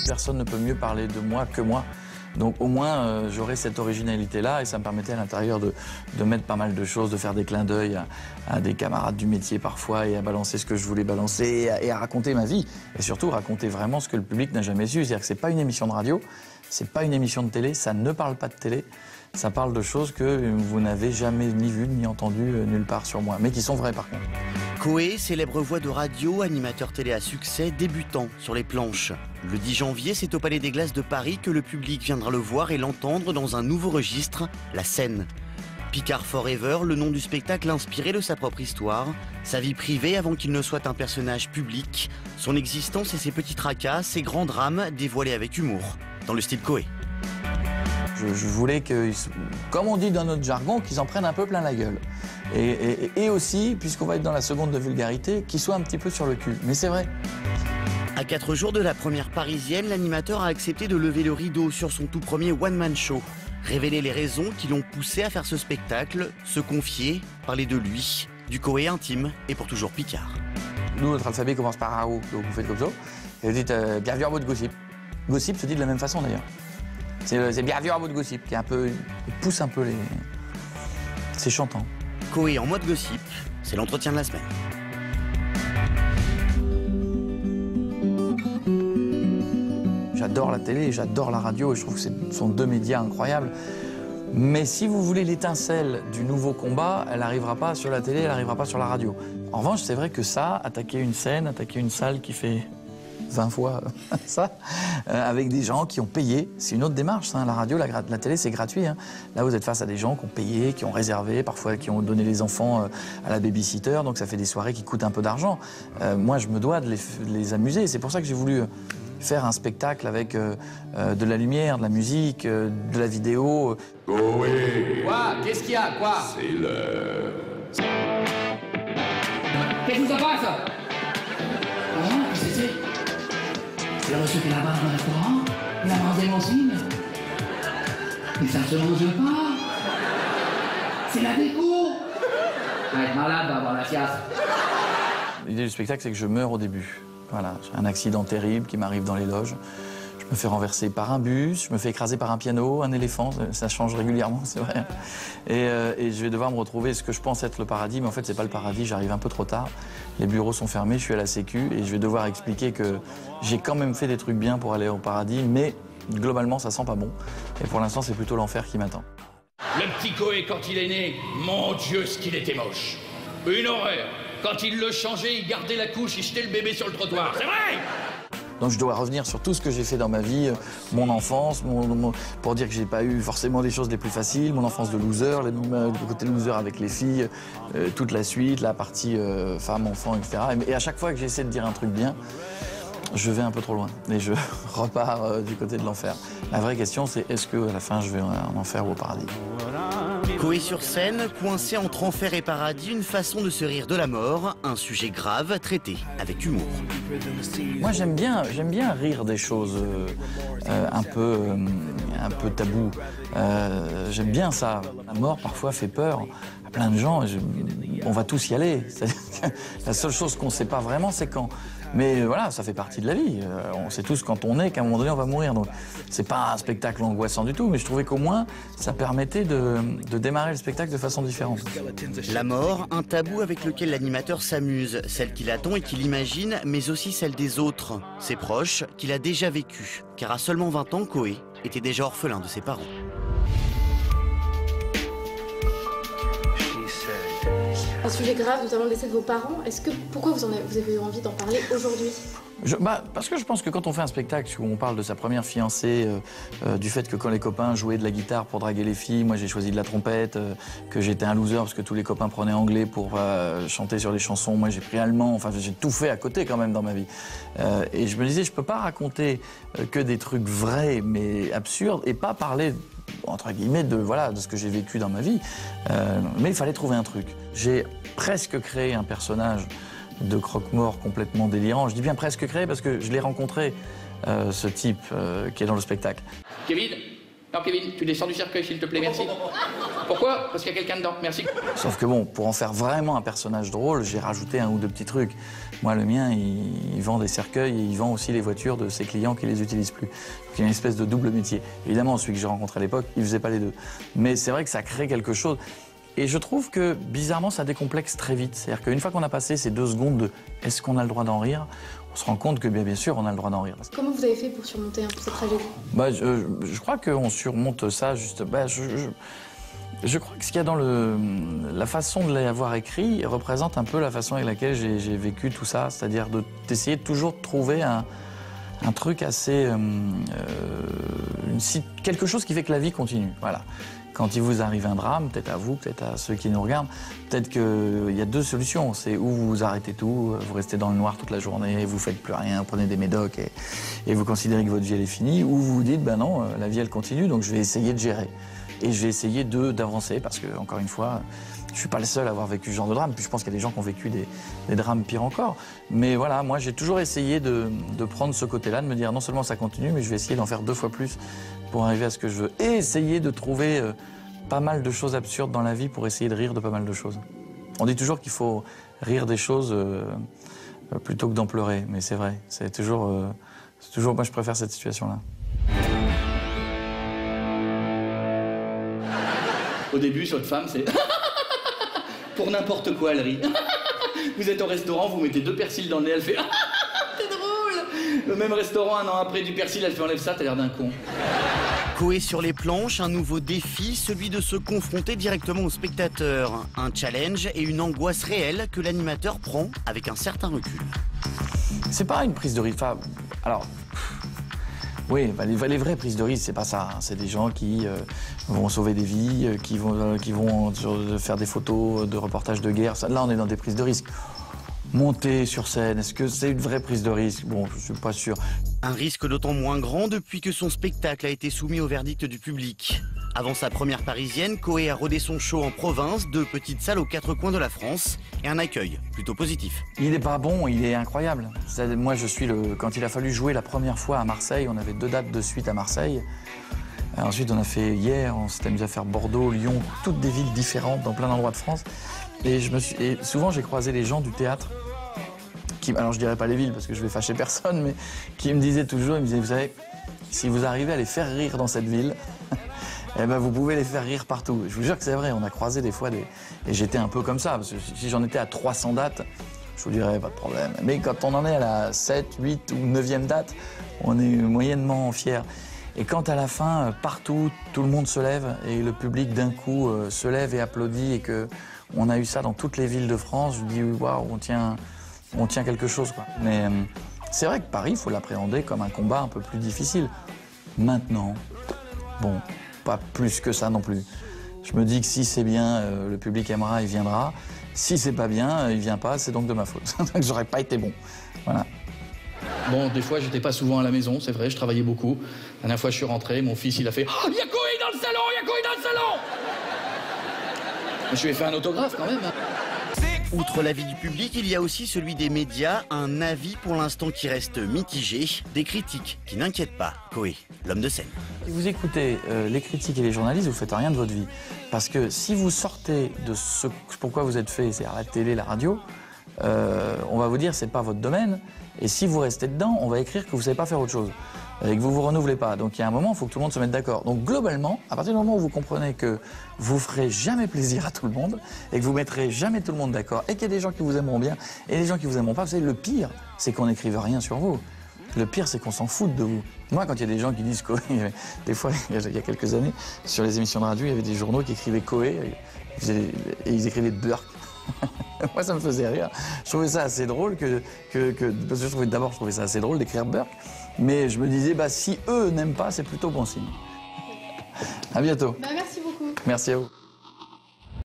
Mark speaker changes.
Speaker 1: Personne ne peut mieux parler de moi que moi. Donc au moins, j'aurais cette originalité-là et ça me permettait à l'intérieur de mettre pas mal de choses, de faire des clins d'œil à des camarades du métier parfois et à balancer ce que je voulais balancer et à raconter ma vie. Et surtout raconter vraiment ce que le public n'a jamais su. C'est-à-dire que c'est pas une émission de radio, c'est pas une émission de télé, ça ne parle pas de télé. Ça parle de choses que vous n'avez jamais ni vues ni entendues nulle part sur moi, mais qui sont vraies par contre.
Speaker 2: Coé, célèbre voix de radio, animateur télé à succès, débutant sur les planches. Le 10 janvier, c'est au Palais des Glaces de Paris que le public viendra le voir et l'entendre dans un nouveau registre, la scène. Picard Forever, le nom du spectacle inspiré de sa propre histoire, sa vie privée avant qu'il ne soit un personnage public, son existence et ses petits tracas, ses grands drames dévoilés avec humour, dans le style Coé.
Speaker 1: Je voulais que, comme on dit dans notre jargon, qu'ils en prennent un peu plein la gueule. Et aussi, puisqu'on va être dans la seconde de vulgarité, qu'ils soient un petit peu sur le cul. Mais c'est vrai.
Speaker 2: À 4 jours de la première parisienne, l'animateur a accepté de lever le rideau sur son tout premier one-man show. Révéler les raisons qui l'ont poussé à faire ce spectacle, se confier, parler de lui, du Coé intime et pour toujours Picard.
Speaker 1: Nous, notre alphabet commence par AO, donc vous faites comme ça. Et vous dites bienvenue en mode gossip. Gossip se dit de la même façon d'ailleurs. C'est bienvenue en mode gossip, qui est un peu, il pousse un peu les... C'est chantant.
Speaker 2: Coé en mode gossip, c'est l'entretien de la semaine.
Speaker 1: J'adore la télé, j'adore la radio, et je trouve que ce sont deux médias incroyables. Mais si vous voulez l'étincelle du nouveau combat, elle n'arrivera pas sur la télé, elle n'arrivera pas sur la radio. En revanche, c'est vrai que ça, attaquer une scène, attaquer une salle qui fait 20 fois ça, avec des gens qui ont payé, c'est une autre démarche. Ça, hein. La radio, la télé, c'est gratuit. Hein. Là, vous êtes face à des gens qui ont payé, qui ont réservé, parfois qui ont donné les enfants à la babysitter, donc ça fait des soirées qui coûtent un peu d'argent. Moi, je me dois de les amuser. C'est pour ça que j'ai voulu faire un spectacle avec de la lumière, de la musique, de la vidéo.
Speaker 3: Oh oui.
Speaker 4: Quoi? Qu'est-ce qu'il y a? Quoi?
Speaker 3: C'est l'heure.
Speaker 4: Qu'est-ce que ça passe? Hein? Qu'est-ce que c'est? J'ai reçu la barre dans le restaurant, il a mangé mon film. Mais ça se mange pas. C'est la déco. Va être malade, va avoir la fiasse.
Speaker 1: L'idée du spectacle, c'est que je meurs au début. Voilà, j'ai un accident terrible qui m'arrive dans les loges. Je me fais renverser par un bus, je me fais écraser par un piano, un éléphant, ça change régulièrement, c'est vrai. Et je vais devoir me retrouver ce que je pense être le paradis, mais en fait, c'est pas le paradis, j'arrive un peu trop tard. Les bureaux sont fermés, je suis à la Sécu, et je vais devoir expliquer que j'ai quand même fait des trucs bien pour aller au paradis, mais globalement, ça sent pas bon. Et pour l'instant, c'est plutôt l'enfer qui m'attend.
Speaker 5: Le petit Coé, quand il est né, mon Dieu, ce qu'il était moche. Une horreur. Quand il le changeait, il gardait la couche, il jetait le bébé sur le trottoir. C'est vrai!
Speaker 1: Donc je dois revenir sur tout ce que j'ai fait dans ma vie, mon enfance, pour dire que j'ai pas eu forcément les choses les plus faciles, mon enfance de loser, le côté loser avec les filles, toute la suite, la partie femme, enfant, etc. Et à chaque fois que j'essaie de dire un truc bien, je vais un peu trop loin et je repars du côté de l'enfer. La vraie question, c'est est-ce qu'à la fin, je vais en enfer ou au paradis?
Speaker 2: Coé sur scène, coincé entre enfer et paradis, une façon de se rire de la mort, un sujet grave traité avec humour.
Speaker 1: Moi, j'aime bien rire des choses un peu tabous. J'aime bien ça. La mort, parfois, fait peur à plein de gens. On va tous y aller. La seule chose qu'on ne sait pas vraiment, c'est quand. Mais voilà, ça fait partie de la vie. On sait tous quand on est qu'à un moment donné, on va mourir. Donc, c'est pas un spectacle angoissant du tout, mais je trouvais qu'au moins, ça permettait de démarrer le spectacle de façon différente.
Speaker 2: La mort, un tabou avec lequel l'animateur s'amuse, celle qu'il attend et qu'il imagine, mais aussi celle des autres, ses proches, qu'il a déjà vécues. Car à seulement 20 ans, Coé était déjà orphelin de ses parents.
Speaker 6: Un sujet grave, notamment le décès de vos parents. Pourquoi vous avez eu envie d'en parler aujourd'hui?
Speaker 1: Parce que je pense que quand on fait un spectacle où on parle de sa première fiancée, du fait que quand les copains jouaient de la guitare pour draguer les filles, moi j'ai choisi de la trompette, que j'étais un loser parce que tous les copains prenaient anglais pour chanter sur des chansons, moi j'ai pris allemand, enfin j'ai tout fait à côté quand même dans ma vie. Et je me disais, je peux pas raconter que des trucs vrais mais absurdes et pas parler entre guillemets de ce que j'ai vécu dans ma vie, mais il fallait trouver un truc. J'ai presque créé un personnage de croque-mort complètement délirant. Je dis bien presque créé parce que je l'ai rencontré, ce type qui est dans le spectacle.
Speaker 5: Kevin, Alors Kevin, tu descends du cercueil s'il te plaît, merci. Pourquoi? Parce qu'il y a quelqu'un dedans, merci.
Speaker 1: Sauf que bon, pour en faire vraiment un personnage drôle, j'ai rajouté un ou deux petits trucs. Moi, le mien, il vend des cercueils et il vend aussi les voitures de ses clients qui les utilisent plus. Donc il y a une espèce de double métier. Évidemment, celui que j'ai rencontré à l'époque, il faisait pas les deux. Mais c'est vrai que ça crée quelque chose. Et je trouve que, bizarrement, ça décomplexe très vite. C'est-à-dire qu'une fois qu'on a passé ces 2 secondes de « est-ce qu'on a le droit d'en rire ?», on se rend compte que bien sûr, on a le droit d'en rire.
Speaker 6: Comment vous avez fait pour surmonter un peu cette tragédie?
Speaker 1: Je crois qu'on surmonte ça juste... je crois que ce qu'il y a dans la façon de l'avoir écrit représente un peu la façon avec laquelle j'ai vécu tout ça. C'est-à-dire d'essayer toujours de trouver un truc assez... quelque chose qui fait que la vie continue. Voilà. Quand il vous arrive un drame, peut-être à vous, peut-être à ceux qui nous regardent, peut-être qu'il y a 2 solutions. C'est où vous arrêtez tout, vous restez dans le noir toute la journée, vous faites plus rien, vous prenez des médocs et vous considérez que votre vie elle est finie, ou vous vous dites, ben non, la vie elle continue, donc je vais essayer de gérer. Et je vais essayer d'avancer, parce que, encore une fois, je suis pas le seul à avoir vécu ce genre de drame, puis je pense qu'il y a des gens qui ont vécu des drames pires encore. Mais voilà, moi j'ai toujours essayé de prendre ce côté-là, de me dire non seulement ça continue, mais je vais essayer d'en faire 2 fois plus pour arriver à ce que je veux. Et essayer de trouver pas mal de choses absurdes dans la vie pour essayer de rire de pas mal de choses. On dit toujours qu'il faut rire des choses plutôt que d'en pleurer, mais c'est vrai, c'est toujours, moi je préfère cette situation-là.
Speaker 5: Au début, votre femme, c'est... Pour n'importe quoi, elle rit. Vous êtes au restaurant, vous mettez 2 persils dans le nez, elle fait... C'est drôle. Le même restaurant, 1 an après, du persil, elle fait enlève ça, t'as l'air d'un con.
Speaker 2: Coé sur les planches, un nouveau défi, celui de se confronter directement aux spectateurs. Un challenge et une angoisse réelle que l'animateur prend avec un certain recul.
Speaker 1: C'est pas une prise de risque. Enfin, alors... Oui, les vraies prises de risque, c'est pas ça. Hein. C'est des gens qui vont sauver des vies, qui vont faire des photos de reportages de guerre. Là, on est dans des prises de risque. Monter sur scène, est-ce que c'est une vraie prise de risque? Bon, je suis pas sûr.
Speaker 2: Un risque d'autant moins grand depuis que son spectacle a été soumis au verdict du public. Avant sa première parisienne, Coé a rodé son show en province, 2 petites salles aux 4 coins de la France et un accueil plutôt positif.
Speaker 1: Il est pas bon, il est incroyable. Moi, quand il a fallu jouer la première fois à Marseille, on avait 2 dates de suite à Marseille. Ensuite, on a fait hier, on s'était amusé à faire Bordeaux, Lyon, toutes des villes différentes dans plein d'endroits de France. Et souvent, j'ai croisé les gens du théâtre. Alors je dirais pas les villes parce que je vais fâcher personne, mais qui me disaient toujours, vous savez, si vous arrivez à les faire rire dans cette ville, eh ben vous pouvez les faire rire partout. Je vous jure que c'est vrai, on a croisé des fois et j'étais un peu comme ça, parce que si j'en étais à 300 dates, je vous dirais pas de problème. Mais quand on en est à la 7, 8 ou 9e date, on est moyennement fiers. Et quand à la fin, partout, tout le monde se lève et le public d'un coup se lève et applaudit et qu'on a eu ça dans toutes les villes de France, je dis waouh, on tient quelque chose, quoi. Mais c'est vrai que Paris, il faut l'appréhender comme un combat un peu plus difficile. Maintenant, bon, pas plus que ça non plus. Je me dis que si c'est bien, le public aimera, il viendra. Si c'est pas bien, il vient pas, c'est donc de ma faute. J'aurais pas été bon. Voilà.
Speaker 5: Bon, des fois, j'étais pas souvent à la maison, c'est vrai, je travaillais beaucoup. La dernière fois, je suis rentré, mon fils, il a fait « Oh, il y a Coé dans le salon, il y a Coé dans le salon !» Je lui ai fait un autographe, quand même.
Speaker 2: Outre l'avis du public, il y a aussi celui des médias, un avis pour l'instant qui reste mitigé, des critiques qui n'inquiètent pas Coé, l'homme de scène.
Speaker 1: Si vous écoutez les critiques et les journalistes, vous faites rien de votre vie. Parce que si vous sortez de ce pourquoi vous êtes fait, c'est-à-dire la télé, la radio, on va vous dire c'est pas votre domaine. Et si vous restez dedans, on va écrire que vous savez pas faire autre chose. Et que vous vous renouvelez pas. Donc il y a un moment, il faut que tout le monde se mette d'accord. Donc globalement, à partir du moment où vous comprenez que vous ferez jamais plaisir à tout le monde et que vous mettrez jamais tout le monde d'accord et qu'il y a des gens qui vous aimeront bien et des gens qui vous aimeront pas, vous savez, le pire, c'est qu'on n'écrive rien sur vous. Le pire, c'est qu'on s'en fout de vous. Moi, quand il y a des gens qui disent Coé, des fois, il y a quelques années, sur les émissions de radio, il y avait des journaux qui écrivaient Coé et ils écrivaient Burk. Moi, ça me faisait rire. Je trouvais ça assez drôle parce que d'abord, je trouvais ça assez drôle d'écrire Burk. Mais je me disais, si eux n'aiment pas, c'est plutôt bon signe. À bientôt.
Speaker 6: Merci beaucoup.
Speaker 1: Merci à vous.